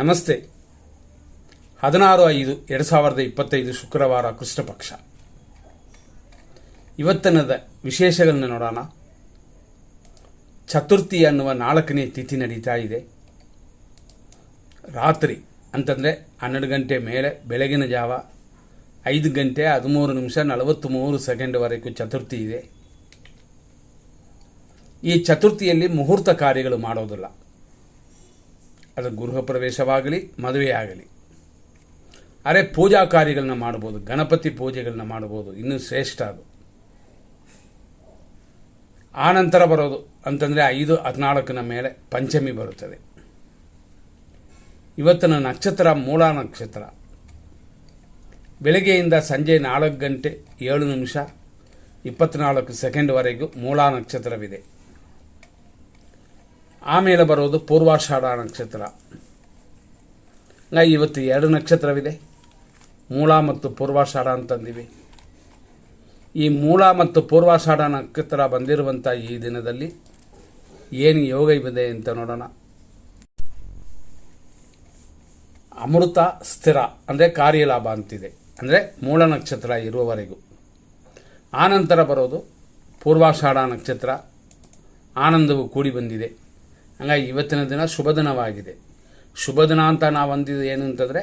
ನಮಸ್ತೆ. 16/5/2025 ಶುಕ್ರವಾರ ಕೃಷ್ಣ ಪಕ್ಷ. ಇವತ್ತಿನದ ವಿಶೇಷಗಳನ್ನು ನೋಡೋಣ. ಚತುರ್ಥಿ ಅನ್ನುವ 4ನೇ ತಿಥಿ ನಡೀತಾ ಇದೆ. ರಾತ್ರಿ ಅಂತಂದರೆ 12 ಗಂಟೆ ಮೇಲೆ ಬೆಳಗಿನ ಜಾವ 5 ಗಂಟೆ 13 ನಿಮಿಷ 43 ಸೆಕೆಂಡ್ವರೆಗೂ ಚತುರ್ಥಿ ಇದೆ. ಈ ಚತುರ್ಥಿಯಲ್ಲಿ ಮುಹೂರ್ತ ಕಾರ್ಯಗಳು ಮಾಡೋದಿಲ್ಲ. ಅದು ಗೃಹ ಪ್ರವೇಶವಾಗಲಿ ಮದುವೆಯಾಗಲಿ. ಅರೆ ಪೂಜಾ ಕಾರ್ಯಗಳನ್ನ ಮಾಡ್ಬೋದು, ಗಣಪತಿ ಪೂಜೆಗಳನ್ನ ಮಾಡ್ಬೋದು, ಇನ್ನೂ ಶ್ರೇಷ್ಠ ಅದು. ಆನಂತರ ಬರೋದು ಅಂತಂದರೆ 5/14 ಮೇಲೆ ಪಂಚಮಿ ಬರುತ್ತದೆ. ಇವತ್ತಿನ ನಕ್ಷತ್ರ ಮೂಲ ನಕ್ಷತ್ರ. ಬೆಳಗ್ಗೆಯಿಂದ ಸಂಜೆ 4 ಗಂಟೆ 7 ನಿಮಿಷ 24 ಸೆಕೆಂಡ್ವರೆಗೂ ಮೂಲ ನಕ್ಷತ್ರವಿದೆ. ಆಮೇಲೆ ಬರೋದು ಪೂರ್ವಾಷಾಢ ನಕ್ಷತ್ರ. ಇವತ್ತು 2 ನಕ್ಷತ್ರವಿದೆ, ಮೂಲ ಮತ್ತು ಪೂರ್ವಾಷಾಢ ಅಂತಂದಿವಿ. ಈ ಮೂಲ ಮತ್ತು ಪೂರ್ವಾಷಾಢ ನಕ್ಷತ್ರ ಬಂದಿರುವಂಥ ಈ ದಿನದಲ್ಲಿ ಏನು ಯೋಗ ಇದೆ ಅಂತ ನೋಡೋಣ. ಅಮೃತ ಸ್ಥಿರ ಅಂದರೆ ಕಾರ್ಯಲಾಭ ಅಂತಿದೆ, ಅಂದರೆ ಮೂಲ ನಕ್ಷತ್ರ ಇರುವವರೆಗೂ. ಆನಂತರ ಬರೋದು ಪೂರ್ವಾಷಾಢ ನಕ್ಷತ್ರ, ಆನಂದವು ಕೂಡಿ ಬಂದಿದೆ. ಹಂಗಾಗಿ ಇವತ್ತಿನ ದಿನ ಶುಭ ದಿನವಾಗಿದೆ. ಶುಭ ದಿನ ಅಂತ ನಾವು ಅಂದಿದ್ದು ಏನು ಅಂತಂದರೆ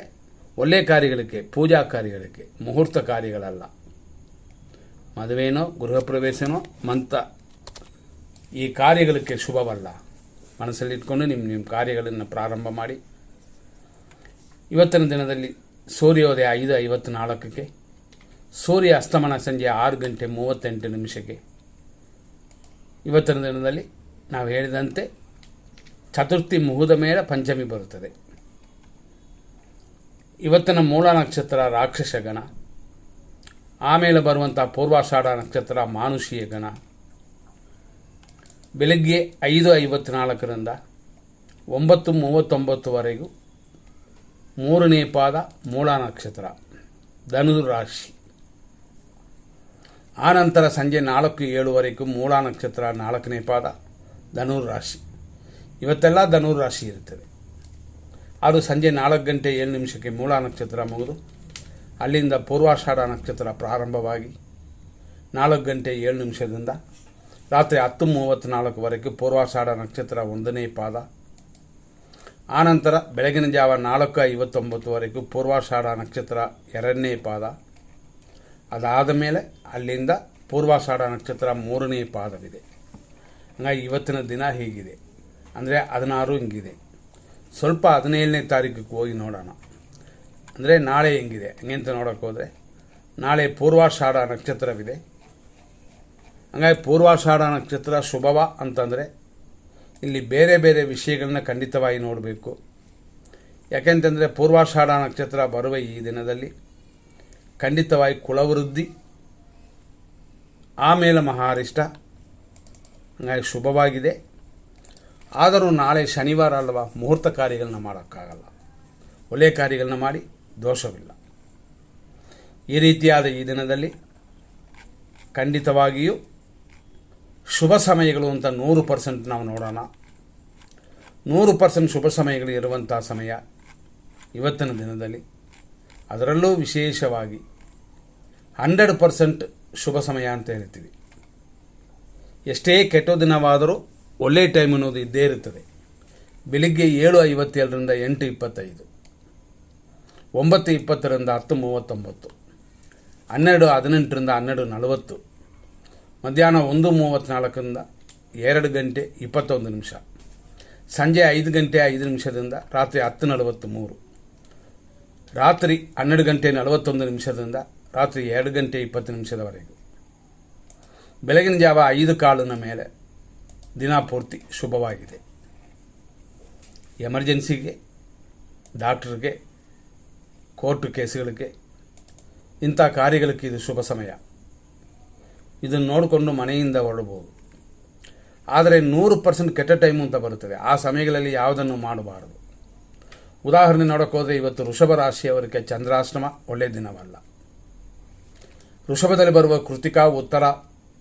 ಒಳ್ಳೆಯ ಕಾರ್ಯಗಳಿಗೆ, ಪೂಜಾ ಕಾರ್ಯಗಳಿಗೆ, ಮುಹೂರ್ತ ಕಾರ್ಯಗಳಲ್ಲ. ಮದುವೆನೋ ಗೃಹ ಪ್ರವೇಶನೋ ಮಂತ ಈ ಕಾರ್ಯಗಳಿಗೆ ಶುಭವಲ್ಲ. ಮನಸ್ಸಲ್ಲಿಟ್ಕೊಂಡು ನಿಮ್ಮ ಕಾರ್ಯಗಳನ್ನು ಪ್ರಾರಂಭ ಮಾಡಿ. ಇವತ್ತಿನ ದಿನದಲ್ಲಿ ಸೂರ್ಯೋದಯ 5:54, ಸೂರ್ಯ ಅಸ್ತಮನ ಸಂಜೆ 6 ಗಂಟೆ 38 ನಿಮಿಷಕ್ಕೆ. ಇವತ್ತಿನ ದಿನದಲ್ಲಿ ನಾವು ಹೇಳಿದಂತೆ ಚತುರ್ಥಿ ಮುಗಿದ ಮೇಲೆ ಪಂಚಮಿ ಬರುತ್ತದೆ. ಇವತ್ತಿನ ಮೂಲ ನಕ್ಷತ್ರ ರಾಕ್ಷಸ ಗಣ. ಆಮೇಲೆ ಬರುವಂಥ ಪೂರ್ವಾಷಾಢ ನಕ್ಷತ್ರ ಮಾನುಷೀಯ ಗಣ. ಬೆಳಗ್ಗೆ 5:54ರಿಂದ 9:39ವರೆಗೂ 3ನೇ ಪಾದ ಮೂಲ ನಕ್ಷತ್ರ ಧನುರ್ ರಾಶಿ. ಆನಂತರ ಸಂಜೆ 4:07ವರೆಗೂ ಮೂಲ ನಕ್ಷತ್ರ 4ನೇ ಪಾದ ಧನುರ್ ರಾಶಿ. ಇವತ್ತೆಲ್ಲ ಧನುರ್ ರಾಶಿ ಇರುತ್ತದೆ. ಅದು ಸಂಜೆ 4 ಗಂಟೆ 7 ನಿಮಿಷಕ್ಕೆ ಮೂಲ ನಕ್ಷತ್ರ ಮುಗಿದು ಅಲ್ಲಿಂದ ಪೂರ್ವಾಷಾಢ ನಕ್ಷತ್ರ ಪ್ರಾರಂಭವಾಗಿ 4 ಗಂಟೆ 7 ನಿಮಿಷದಿಂದ ರಾತ್ರಿ 10:34ವರೆಗೂ ಪೂರ್ವಾಷಾಢ ನಕ್ಷತ್ರ 1ನೇ ಪಾದ. ಆನಂತರ ಬೆಳಗಿನ ಜಾವ 4:59ವರೆಗೂ ಪೂರ್ವಾಷಾಢ ನಕ್ಷತ್ರ 2ನೇ ಪಾದ. ಅದಾದ ಮೇಲೆ ಅಲ್ಲಿಂದ ಪೂರ್ವಾಷಾಢ ನಕ್ಷತ್ರ 3ನೇ ಪಾದವಿದೆ. ಹಾಗಾಗಿ ಇವತ್ತಿನ ದಿನ ಹೀಗಿದೆ, ಅಂದರೆ 16 ಹಿಂಗಿದೆ. ಸ್ವಲ್ಪ 17ನೇ ತಾರೀಕಿಗೆ ಹೋಗಿ ನೋಡೋಣ, ಅಂದರೆ ನಾಳೆ ಹೆಂಗಿದೆ ಹಂಗೆ ಅಂತ ನೋಡೋಕ್ಕೆ ಹೋದರೆ ನಾಳೆ ಪೂರ್ವಾಷಾಢ ನಕ್ಷತ್ರವಿದೆ. ಹಾಗಾಗಿ ಪೂರ್ವಾಷಾಢ ನಕ್ಷತ್ರ ಶುಭವ ಅಂತಂದರೆ ಇಲ್ಲಿ ಬೇರೆ ಬೇರೆ ವಿಷಯಗಳನ್ನ ಖಂಡಿತವಾಗಿ ನೋಡಬೇಕು. ಯಾಕೆಂತಂದರೆ ಪೂರ್ವಾಷಾಢ ನಕ್ಷತ್ರ ಬರುವ ಈ ದಿನದಲ್ಲಿ ಖಂಡಿತವಾಗಿ ಕುಲವೃದ್ಧಿ, ಆಮೇಲೆ ಮಹಾರಿಷ್ಟ. ಹಾಗಾಗಿ ಶುಭವಾಗಿದೆ. ಆದರೂ ನಾಳೆ ಶನಿವಾರ ಅಲ್ವಾ, ಮುಹೂರ್ತ ಕಾರ್ಯಗಳನ್ನ ಮಾಡೋಕ್ಕಾಗಲ್ಲ. ಒಳ್ಳೆಯ ಕಾರ್ಯಗಳನ್ನ ಮಾಡಿ, ದೋಷವಿಲ್ಲ. ಈ ರೀತಿಯಾದ ಈ ದಿನದಲ್ಲಿ ಖಂಡಿತವಾಗಿಯೂ ಶುಭ ಸಮಯಗಳು ಅಂತ 100% ನಾವು ನೋಡೋಣ. 100% ಶುಭ ಸಮಯಗಳು ಇರುವಂಥ ಸಮಯ ಇವತ್ತಿನ ದಿನದಲ್ಲಿ. ಅದರಲ್ಲೂ ವಿಶೇಷವಾಗಿ 100% ಶುಭ ಸಮಯ ಅಂತ ಹೇಳ್ತೀವಿ. ಎಷ್ಟೇ ಕೆಟ್ಟ ದಿನವಾದರೂ ಒಳ್ಳೆಯ ಟೈಮ್ ಅನ್ನೋದು ಇದ್ದೇ ಇರುತ್ತದೆ. ಬೆಳಿಗ್ಗೆ 7:57ರಿಂದ 8:25, 9:20ರಿಂದ 10:39, 12:18ರಿಂದ 12:40, ಮಧ್ಯಾಹ್ನ 1:34ರಿಂದ 2 ಗಂಟೆ 21 ನಿಮಿಷ, ಸಂಜೆ 5 ಗಂಟೆ 5 ನಿಮಿಷದಿಂದ ರಾತ್ರಿ 10:43, ರಾತ್ರಿ 12 ಗಂಟೆ 41 ನಿಮಿಷದಿಂದ ರಾತ್ರಿ 2 ಗಂಟೆ 20 ನಿಮಿಷದವರೆಗೂ. ಬೆಳಗಿನ ಜಾವ 5:15 ಮೇಲೆ ದಿನ ಪೂರ್ತಿ ಶುಭವಾಗಿದೆ. ಎಮರ್ಜೆನ್ಸಿಗೆ, ಡಾಕ್ಟ್ರಿಗೆ, ಕೋರ್ಟ್ ಕೇಸ್ಗಳಿಗೆ, ಇಂಥ ಕಾರ್ಯಗಳಿಗೆ ಇದು ಶುಭ ಸಮಯ. ಇದನ್ನು ನೋಡಿಕೊಂಡು ಮನೆಯಿಂದ ಹೊರಡ್ಬೋದು. ಆದರೆ 100% ಕೆಟ್ಟ ಟೈಮು ಅಂತ ಬರುತ್ತದೆ. ಆ ಸಮಯಗಳಲ್ಲಿ ಯಾವುದನ್ನು ಮಾಡಬಾರದು. ಉದಾಹರಣೆ ನೋಡೋಕೆ ಹೋದರೆ ಇವತ್ತು ವೃಷಭ ರಾಶಿಯವರಿಗೆ ಚಂದ್ರಾಶ್ರಮ ಒಳ್ಳೆಯ ದಿನವಲ್ಲ. ವೃಷಭದಲ್ಲಿ ಬರುವ ಕೃತಿಕಾ,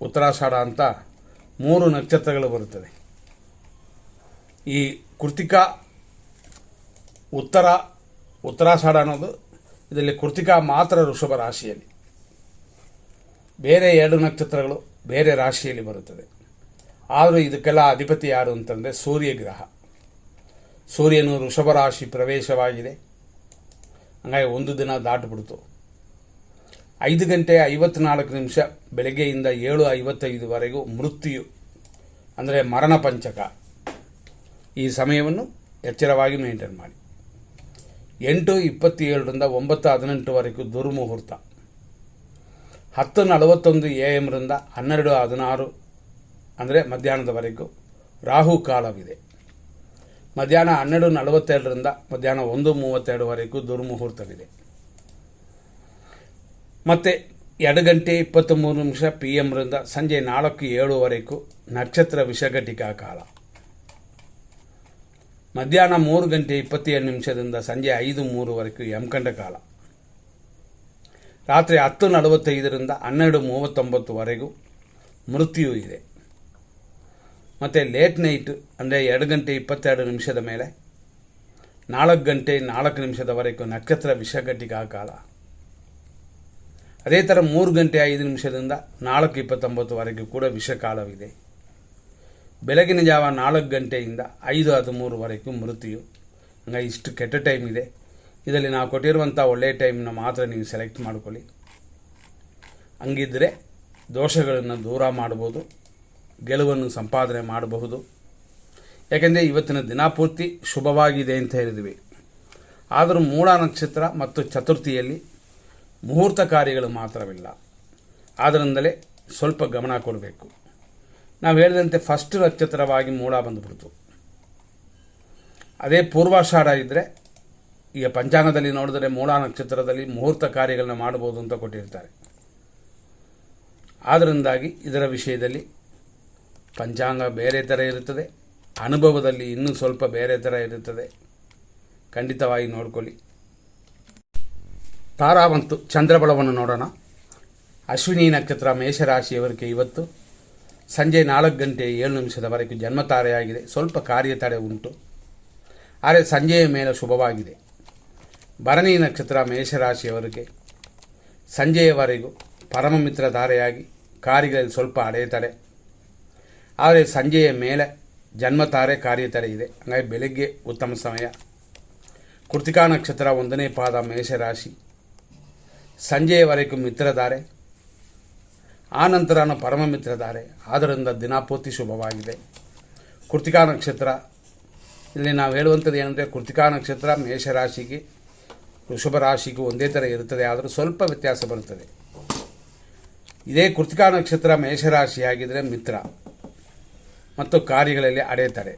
ಉತ್ತರಾಷಾಢ ಅಂತ 3 ನಕ್ಷತ್ರಗಳು ಬರುತ್ತದೆ. ಈ ಕೃತಿಕಾ ಉತ್ತರಾಷಾಢ ಅನ್ನೋದು ಇದರಲ್ಲಿ ಕೃತಿಕಾ ಮಾತ್ರ ವೃಷಭ ರಾಶಿಯಲ್ಲಿ, ಬೇರೆ 2 ನಕ್ಷತ್ರಗಳು ಬೇರೆ ರಾಶಿಯಲ್ಲಿ ಬರುತ್ತದೆ. ಆದರೂ ಇದಕ್ಕೆಲ್ಲ ಅಧಿಪತಿ ಯಾರು ಅಂತಂದರೆ ಸೂರ್ಯಗ್ರಹ. ಸೂರ್ಯನು ವೃಷಭ ರಾಶಿ ಪ್ರವೇಶವಾಗಿದೆ. ಹಂಗಾಗಿ ಒಂದು ದಿನ ದಾಟಿಬಿಡ್ತು. 5 ಗಂಟೆ 54 ನಿಮಿಷ ಬೆಳಗ್ಗೆಯಿಂದ 7:55ವರೆಗೂ ಮೃತ್ಯು ಅಂದರೆ ಮರಣ ಪಂಚಕ. ಈ ಸಮಯವನ್ನು ಎಚ್ಚರವಾಗಿ ಮೇಂಟೈನ್ ಮಾಡಿ. 8:27ರಿಂದ 9:18ವರೆಗೂ ದುರ್ಮುಹೂರ್ತ. 10:41 AM ರಿಂದ 12:16 ಅಂದರೆ ಮಧ್ಯಾಹ್ನದವರೆಗೂ ರಾಹು ಕಾಲವಿದೆ. ಮಧ್ಯಾಹ್ನ 12:42ರಿಂದ ಮಧ್ಯಾಹ್ನ 1:32ವರೆಗೂ ದುರ್ಮುಹೂರ್ತವಿದೆ. ಮತ್ತು 2 ಗಂಟೆ 23 ನಿಮಿಷ PM ರಿಂದ ಸಂಜೆ 4:07ವರೆಗೂ ನಕ್ಷತ್ರ ವಿಷಘಟಿಕಾ ಕಾಲ. ಮಧ್ಯಾಹ್ನ 3 ಗಂಟೆ 27 ನಿಮಿಷದಿಂದ ಸಂಜೆ 5:03ವರೆಗೂ ಯಮಕಂಡ ಕಾಲ. ರಾತ್ರಿ 10:45ರಿಂದ 12:39ವರೆಗೂ ಮೃತ್ಯು ಇದೆ. ಮತ್ತು ಲೇಟ್ ನೈಟ್ ಅಂದರೆ 2 ಗಂಟೆ 22 ನಿಮಿಷದ ಮೇಲೆ 4 ಗಂಟೆ 4 ನಿಮಿಷದವರೆಗೂ ನಕ್ಷತ್ರ ವಿಷಘಟಿಕಾ ಕಾಲ. ಅದೇ ಥರ 3 ಗಂಟೆ 5 ನಿಮಿಷದಿಂದ 4:29ವರೆಗೂ ಕೂಡ ವಿಷಕಾಲವಿದೆ. ಬೆಳಗಿನ ಜಾವ 4 ಗಂಟೆಯಿಂದ 5:13ವರೆಗೂ ಮೃತ್ಯು. ಹಂಗಾಗಿ ಇಷ್ಟು ಕೆಟ್ಟ ಟೈಮ್ ಇದೆ. ಇದರಲ್ಲಿ ನಾವು ಕೊಟ್ಟಿರುವಂಥ ಒಳ್ಳೆಯ ಟೈಮ್ನ ಮಾತ್ರ ನೀವು ಸೆಲೆಕ್ಟ್ ಮಾಡಿಕೊಳ್ಳಿ. ಹಂಗಿದ್ದರೆ ದೋಷಗಳನ್ನು ದೂರ ಮಾಡ್ಬೋದು, ಗೆಲುವನ್ನು ಸಂಪಾದನೆ ಮಾಡಬಹುದು. ಯಾಕೆಂದರೆ ಇವತ್ತಿನ ದಿನಪೂರ್ತಿ ಶುಭವಾಗಿದೆ ಅಂತ ಹೇಳಿದ್ವಿ. ಆದರೂ ಮೂಲ ನಕ್ಷತ್ರ ಮತ್ತು ಚತುರ್ಥಿಯಲ್ಲಿ ಮುಹೂರ್ತ ಕಾರ್ಯಗಳು ಮಾತ್ರವಿಲ್ಲ. ಆದ್ದರಿಂದಲೇ ಸ್ವಲ್ಪ ಗಮನ ಕೊಡಬೇಕು. ನಾವು ಹೇಳಿದಂತೆ ಫಸ್ಟ್ ನಕ್ಷತ್ರವಾಗಿ ಮೂಲ ಬಂದುಬಿಡ್ತು. ಅದೇ ಪೂರ್ವಾಷಾಢ ಇದ್ದರೆ ಈಗ ಪಂಚಾಂಗದಲ್ಲಿ ನೋಡಿದರೆ ಮೂಲ ನಕ್ಷತ್ರದಲ್ಲಿ ಮುಹೂರ್ತ ಕಾರ್ಯಗಳನ್ನ ಮಾಡ್ಬೋದು ಅಂತ ಕೊಟ್ಟಿರ್ತಾರೆ. ಆದ್ದರಿಂದಾಗಿ ಇದರ ವಿಷಯದಲ್ಲಿ ಪಂಚಾಂಗ ಬೇರೆ ಥರ ಇರುತ್ತದೆ, ಅನುಭವದಲ್ಲಿ ಇನ್ನೂ ಸ್ವಲ್ಪ ಬೇರೆ ಥರ ಇರುತ್ತದೆ. ಖಂಡಿತವಾಗಿ ನೋಡ್ಕೊಳ್ಳಿ. ತಾರಾ ಮತ್ತು ಚಂದ್ರಬಲವನ್ನು ನೋಡೋಣ. ಅಶ್ವಿನಿ ನಕ್ಷತ್ರ ಮೇಷರಾಶಿಯವರಿಗೆ ಇವತ್ತು ಸಂಜೆ 4 ಗಂಟೆ 7 ನಿಮಿಷದವರೆಗೂ ಜನ್ಮತಾರೆಯಾಗಿದೆ. ಸ್ವಲ್ಪ ಕಾರ್ಯತಡೆ ಉಂಟು, ಆದರೆ ಸಂಜೆಯ ಮೇಲೆ ಶುಭವಾಗಿದೆ. ಭರಣಿ ನಕ್ಷತ್ರ ಮೇಷರಾಶಿಯವರಿಗೆ ಸಂಜೆಯವರೆಗೂ ಪರಮಮಿತ್ರ ಧಾರೆಯಾಗಿ ಕಾರ್ಯಗಳಲ್ಲಿ ಸ್ವಲ್ಪ ಅಡೆತಡೆ, ಆದರೆ ಸಂಜೆಯ ಮೇಲೆ ಜನ್ಮತಾರೆ ಕಾರ್ಯತಡೆ ಇದೆ. ಹಾಗಾಗಿ ಬೆಳಗ್ಗೆ ಉತ್ತಮ ಸಮಯ. ಕೃತಿಕಾ ನಕ್ಷತ್ರ 1ನೇ ಪಾದ ಮೇಷರಾಶಿ, ಸಂಜೆಯವರೆಗೂ ಮಿತ್ರಧಾರೆ, ಆನಂತರ ಪರಮಮಿತ್ರಧಾರೆ. ಆದ್ದರಿಂದ ದಿನಪೂರ್ತಿ ಶುಭವಾಗಿದೆ. ಕೃತಿಕಾ ನಕ್ಷತ್ರ ಇಲ್ಲಿ ನಾವು ಹೇಳುವಂಥದ್ದು ಏನಂದರೆ, ಕೃತಿಕಾ ನಕ್ಷತ್ರ ಮೇಷರಾಶಿಗೆ ವೃಷಭ ರಾಶಿಗೂ ಒಂದೇ ಥರ ಇರುತ್ತದೆ, ಆದರೂ ಸ್ವಲ್ಪ ವ್ಯತ್ಯಾಸ ಬರುತ್ತದೆ. ಇದೇ ಕೃತಿಕಾ ನಕ್ಷತ್ರ ಮೇಷರಾಶಿಯಾಗಿದ್ದರೆ ಮಿತ್ರ ಮತ್ತು ಕಾರ್ಯಗಳಲ್ಲಿ ಅಡೆತಡೆ.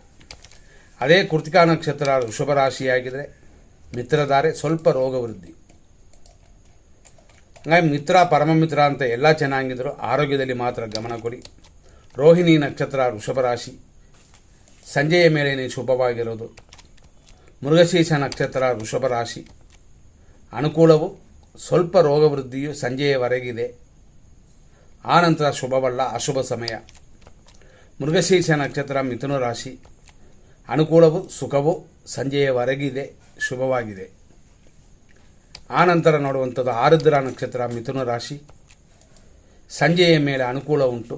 ಅದೇ ಕೃತಿಕಾ ನಕ್ಷತ್ರ ವೃಷಭ ರಾಶಿಯಾಗಿದ್ದರೆ ಮಿತ್ರಧಾರೆ, ಸ್ವಲ್ಪ ರೋಗ ವೃದ್ಧಿ. ಹಾಗಾಗಿ ಮಿತ್ರ ಪರಮಮಿತ್ರ ಅಂತ ಎಲ್ಲ ಚೆನ್ನಾಗಿದ್ದರೂ ಆರೋಗ್ಯದಲ್ಲಿ ಮಾತ್ರ ಗಮನ ಕೊಡಿ. ರೋಹಿಣಿ ನಕ್ಷತ್ರ ವೃಷಭ ರಾಶಿ, ಸಂಜೆಯ ಮೇಲೇನೆ ಶುಭವಾಗಿರೋದು. ಮೃಗಶೀರ್ಷ ನಕ್ಷತ್ರ ವೃಷಭ ರಾಶಿ, ಅನುಕೂಲವು, ಸ್ವಲ್ಪ ರೋಗ ವೃದ್ಧಿಯು ಸಂಜೆಯವರೆಗಿದೆ. ಆನಂತರ ಶುಭವಲ್ಲ, ಅಶುಭ ಸಮಯ. ಮೃಗಶೀರ್ಷ ನಕ್ಷತ್ರ ಮಿಥುನ ರಾಶಿ, ಅನುಕೂಲವು ಸುಖವು ಸಂಜೆಯವರೆಗಿದೆ, ಶುಭವಾಗಿದೆ. ಆನಂತರ ನೋಡುವಂಥದ್ದು ಆರುದ್ರ ನಕ್ಷತ್ರ ಮಿಥುನ ರಾಶಿ, ಸಂಜೆಯ ಮೇಲೆ ಅನುಕೂಲ ಉಂಟು,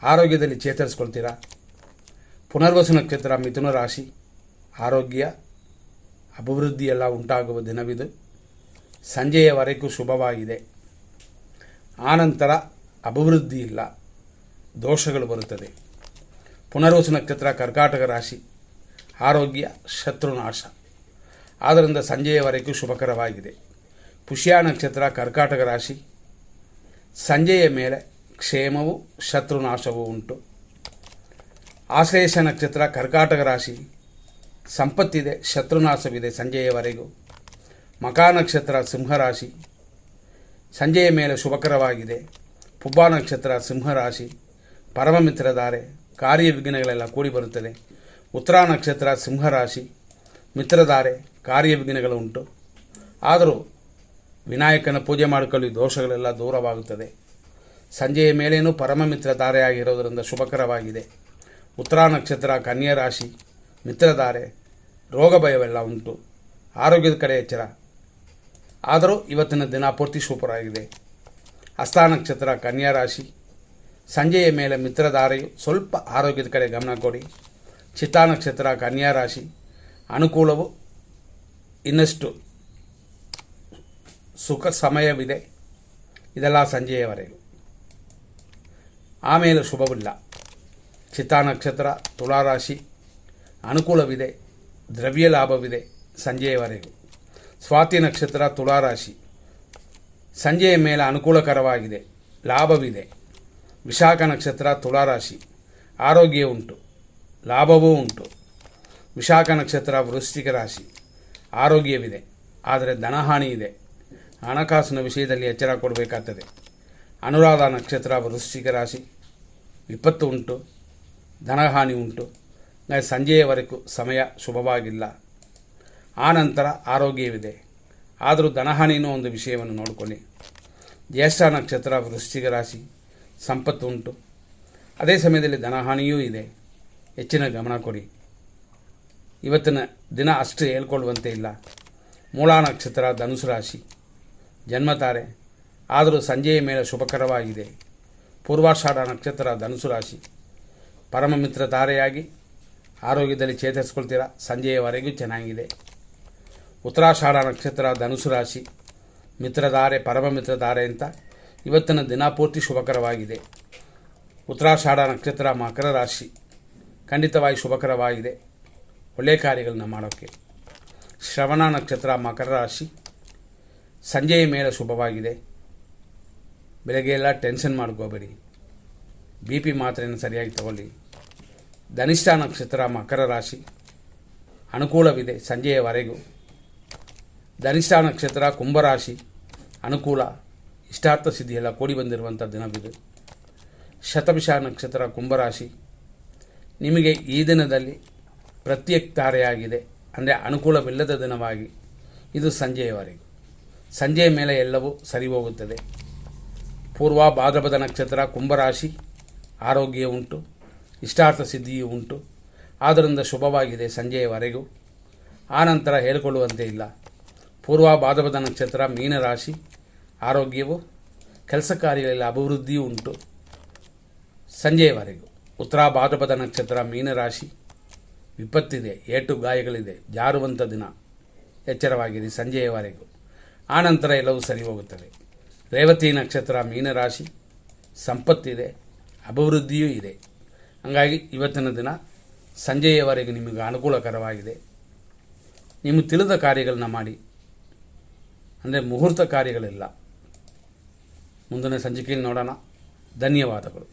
ಆರೋಗ್ಯದಲ್ಲಿ ಚೇತರಿಸ್ಕೊಳ್ತೀರಾ. ಪುನರ್ವಸು ನಕ್ಷತ್ರ ಮಿಥುನ ರಾಶಿ, ಆರೋಗ್ಯ ಅಭಿವೃದ್ಧಿಯೆಲ್ಲ ಉಂಟಾಗುವ ದಿನವಿದು. ಸಂಜೆಯವರೆಗೂ ಶುಭವಾಗಿದೆ. ಆನಂತರ ಅಭಿವೃದ್ಧಿ ಇಲ್ಲ, ದೋಷಗಳು ಬರುತ್ತದೆ. ಪುನರ್ವಸು ನಕ್ಷತ್ರ ಕರ್ಕಾಟಕ ರಾಶಿ, ಆರೋಗ್ಯ ಶತ್ರುನಾಶ. ಆದ್ದರಿಂದ ಸಂಜೆಯವರೆಗೂ ಶುಭಕರವಾಗಿದೆ. ಪುಷ್ಯ ನಕ್ಷತ್ರ ಕರ್ಕಾಟಕ ರಾಶಿ, ಸಂಜೆಯ ಮೇಲೆ ಕ್ಷೇಮವು ಶತ್ರುನಾಶವೂ ಉಂಟು. ಆಶ್ಲೇಷ ನಕ್ಷತ್ರ ಕರ್ಕಾಟಕ ರಾಶಿ, ಸಂಪತ್ತಿದೆ, ಶತ್ರುನಾಶವಿದೆ ಸಂಜೆಯವರೆಗೂ. ಮಕಾ ನಕ್ಷತ್ರ ಸಿಂಹರಾಶಿ, ಸಂಜೆಯ ಮೇಲೆ ಶುಭಕರವಾಗಿದೆ. ಪುಬ್ಬ ನಕ್ಷತ್ರ ಸಿಂಹರಾಶಿ, ಪರಮಮಿತ್ರಧಾರೆ, ಕಾರ್ಯ ವಿಘ್ನಗಳೆಲ್ಲ ಕೂಡಿ ಬರುತ್ತದೆ. ಉತ್ತರ ನಕ್ಷತ್ರ ಸಿಂಹರಾಶಿ, ಮಿತ್ರಧಾರೆ, ಕಾರ್ಯ ವಿಘ್ನಗಳು ಉಂಟು. ಆದರೂ ವಿನಾಯಕನ ಪೂಜೆ ಮಾಡಿಕೊಳ್ಳಿ, ದೋಷಗಳೆಲ್ಲ ದೂರವಾಗುತ್ತದೆ. ಸಂಜೆಯ ಮೇಲೇನೂ ಪರಮಮಿತ್ರ ಧಾರೆಯಾಗಿರೋದರಿಂದ ಶುಭಕರವಾಗಿದೆ. ಉತ್ತರ ನಕ್ಷತ್ರ ಕನ್ಯಾ ರಾಶಿ, ಮಿತ್ರಧಾರೆ, ರೋಗ ಭಯವೆಲ್ಲ ಉಂಟು. ಆರೋಗ್ಯದ ಕಡೆ ಎಚ್ಚರ. ಆದರೂ ಇವತ್ತಿನ ದಿನ ಪೂರ್ತಿ ಸೂಪರ್ ಆಗಿದೆ. ಹಸ್ತ ನಕ್ಷತ್ರ ಕನ್ಯಾ ರಾಶಿ. ಸಂಜೆಯ ಮೇಲೆ ಮಿತ್ರಧಾರೆಯು ಸ್ವಲ್ಪ ಆರೋಗ್ಯದ ಕಡೆ ಗಮನ ಕೊಡಿ. ಚಿತ್ತಾ ನಕ್ಷತ್ರ ಕನ್ಯಾ ರಾಶಿ. ಅನುಕೂಲವು ಇನ್ನಷ್ಟು ಸುಖ ಸಮಯವಿದೆ. ಇದೆಲ್ಲ ಸಂಜೆಯವರೆಗೂ. ಆಮೇಲೆ ಶುಭವಿಲ್ಲ. ಚಿತ್ತಾ ನಕ್ಷತ್ರ ತುಲಾರಾಶಿ. ಅನುಕೂಲವಿದೆ, ದ್ರವ್ಯ ಲಾಭವಿದೆ ಸಂಜೆಯವರೆಗೂ. ಸ್ವಾತಿ ನಕ್ಷತ್ರ ತುಲಾರಾಶಿ. ಸಂಜೆಯ ಮೇಲೆ ಅನುಕೂಲಕರವಾಗಿದೆ, ಲಾಭವಿದೆ. ವಿಶಾಖ ನಕ್ಷತ್ರ ತುಲಾರಾಶಿ. ಆರೋಗ್ಯ ಉಂಟು, ಲಾಭವೂ ಉಂಟು. ವಿಶಾಖ ನಕ್ಷತ್ರ ವೃಶ್ಚಿಕ ರಾಶಿ. ಆರೋಗ್ಯವಿದೆ, ಆದರೆ ಧನಹಾನಿ ಇದೆ. ಹಣಕಾಸಿನ ವಿಷಯದಲ್ಲಿ ಎಚ್ಚರ ಕೊಡಬೇಕಾಗ್ತದೆ. ಅನುರಾಧ ನಕ್ಷತ್ರ ವೃಶ್ಚಿಕ ರಾಶಿ. ವಿಪತ್ತು ಉಂಟು, ಧನಹಾನಿ ಉಂಟು. ಸಂಜೆಯವರೆಗೂ ಸಮಯ ಶುಭವಾಗಿಲ್ಲ. ಆನಂತರ ಆರೋಗ್ಯವಿದೆ, ಆದರೂ ಧನಹಾನಿನೂ ಒಂದು ವಿಷಯವನ್ನು ನೋಡಿಕೊಳ್ಳಿ. ಜ್ಯೇಷ್ಠ ನಕ್ಷತ್ರ ವೃಶ್ಚಿಕ ರಾಶಿ. ಸಂಪತ್ತು ಉಂಟು, ಅದೇ ಸಮಯದಲ್ಲಿ ಧನಹಾನಿಯೂ ಇದೆ. ಹೆಚ್ಚಿನ ಗಮನ ಕೊಡಿ. ಇವತ್ತಿನ ದಿನ ಅಷ್ಟು ಹೇಳ್ಕೊಳ್ಳುವಂತೆ ಇಲ್ಲ. ಮೂಲಾ ನಕ್ಷತ್ರ ಧನುಸು ರಾಶಿ. ಜನ್ಮತಾರೆ, ಆದರೂ ಸಂಜೆಯ ಮೇಲೆ ಶುಭಕರವಾಗಿದೆ. ಪೂರ್ವಾಷಾಢ ನಕ್ಷತ್ರ ಧನುಸು ರಾಶಿ. ಪರಮ ಮಿತ್ರ ತಾರೆಯಾಗಿ ಆರೋಗ್ಯದಲ್ಲಿ ಚೇತರಿಸ್ಕೊಳ್ತೀರಾ. ಸಂಜೆಯವರೆಗೂ ಚೆನ್ನಾಗಿದೆ. ಉತ್ತರಾಷಾಢ ನಕ್ಷತ್ರ ಧನುಸು ರಾಶಿ. ಮಿತ್ರಧಾರೆ, ಪರಮ ಮಿತ್ರಧಾರೆ ಅಂತ ಇವತ್ತಿನ ದಿನ ಪೂರ್ತಿ ಶುಭಕರವಾಗಿದೆ. ಉತ್ತರಾಷಾಢ ನಕ್ಷತ್ರ ಮಕರ ರಾಶಿ. ಖಂಡಿತವಾಗಿ ಶುಭಕರವಾಗಿದೆ, ಒಳ್ಳೆಯ ಕಾರ್ಯಗಳನ್ನ ಮಾಡೋಕ್ಕೆ. ಶ್ರವಣ ನಕ್ಷತ್ರ ಮಕರ ರಾಶಿ. ಸಂಜೆಯ ಮೇಲೆ ಶುಭವಾಗಿದೆ. ಬೆಳಗ್ಗೆ ಎಲ್ಲ ಟೆನ್ಷನ್ ಮಾಡ್ಕೋಬೇಡಿ. BP ಮಾತ್ರೆಯನ್ನು ಸರಿಯಾಗಿ ತಗೊಳ್ಳಿ. ಧನಿಷ್ಠ ನಕ್ಷತ್ರ ಮಕರ ರಾಶಿ. ಅನುಕೂಲವಿದೆ ಸಂಜೆಯವರೆಗೂ. ಧನಿಷ್ಠ ನಕ್ಷತ್ರ ಕುಂಭರಾಶಿ. ಅನುಕೂಲ, ಇಷ್ಟಾರ್ಥ ಸಿದ್ಧಿಯೆಲ್ಲ ಕೂಡಿ ಬಂದಿರುವಂಥ ದಿನವಿದು. ಶತಭಿಷ ನಕ್ಷತ್ರ ಕುಂಭರಾಶಿ. ನಿಮಗೆ ಈ ದಿನದಲ್ಲಿ ಪ್ರತ್ಯೇಕ ತಾರೆಯಾಗಿದೆ, ಅಂದರೆ ಅನುಕೂಲವಿಲ್ಲದ ದಿನವಾಗಿ ಇದು ಸಂಜೆಯವರೆಗೂ. ಸಂಜೆಯ ಮೇಲೆ ಎಲ್ಲವೂ ಸರಿ ಹೋಗುತ್ತದೆ. ಪೂರ್ವ ಭಾದ್ರಪದ ನಕ್ಷತ್ರ ಕುಂಭರಾಶಿ. ಆರೋಗ್ಯ ಉಂಟು, ಇಷ್ಟಾರ್ಥ ಸಿದ್ಧಿಯೂ ಉಂಟು. ಆದ್ದರಿಂದ ಶುಭವಾಗಿದೆ ಸಂಜೆಯವರೆಗೂ. ಆನಂತರ ಹೇಳಿಕೊಳ್ಳುವಂತೆ ಇಲ್ಲ. ಪೂರ್ವ ಭಾದ್ರಪದ ನಕ್ಷತ್ರ ಮೀನರಾಶಿ. ಆರೋಗ್ಯವು, ಕೆಲಸ ಕಾರ್ಯಗಳಲ್ಲಿ ಅಭಿವೃದ್ಧಿಯೂ ಉಂಟು ಸಂಜೆಯವರೆಗೂ. ಉತ್ತರ ಭಾದ್ರಪದ ನಕ್ಷತ್ರ ಮೀನರಾಶಿ. ವಿಪತ್ತಿದೆ, ಏಟು ಗಾಯಗಳಿದೆ, ಜಾರುವಂಥ ದಿನ. ಎಚ್ಚರವಾಗಿದೆ ಸಂಜೆಯವರೆಗೂ. ಆನಂತರ ಎಲ್ಲವೂ ಸರಿ ಹೋಗುತ್ತದೆ. ರೇವತಿ ನಕ್ಷತ್ರ ಮೀನರಾಶಿ. ಸಂಪತ್ತಿದೆ, ಅಭಿವೃದ್ಧಿಯೂ ಇದೆ. ಹಾಗಾಗಿ ಇವತ್ತಿನ ದಿನ ಸಂಜೆಯವರೆಗೂ ನಿಮಗೆ ಅನುಕೂಲಕರವಾಗಿದೆ. ನಿಮಗೆ ತಿಳಿದ ಕಾರ್ಯಗಳನ್ನ ಮಾಡಿ, ಅಂದರೆ ಮುಹೂರ್ತ ಕಾರ್ಯಗಳಿಲ್ಲ. ಮುಂದಿನ ಸಂಚಿಕೆಯಲ್ಲಿ ನೋಡೋಣ. ಧನ್ಯವಾದಗಳು.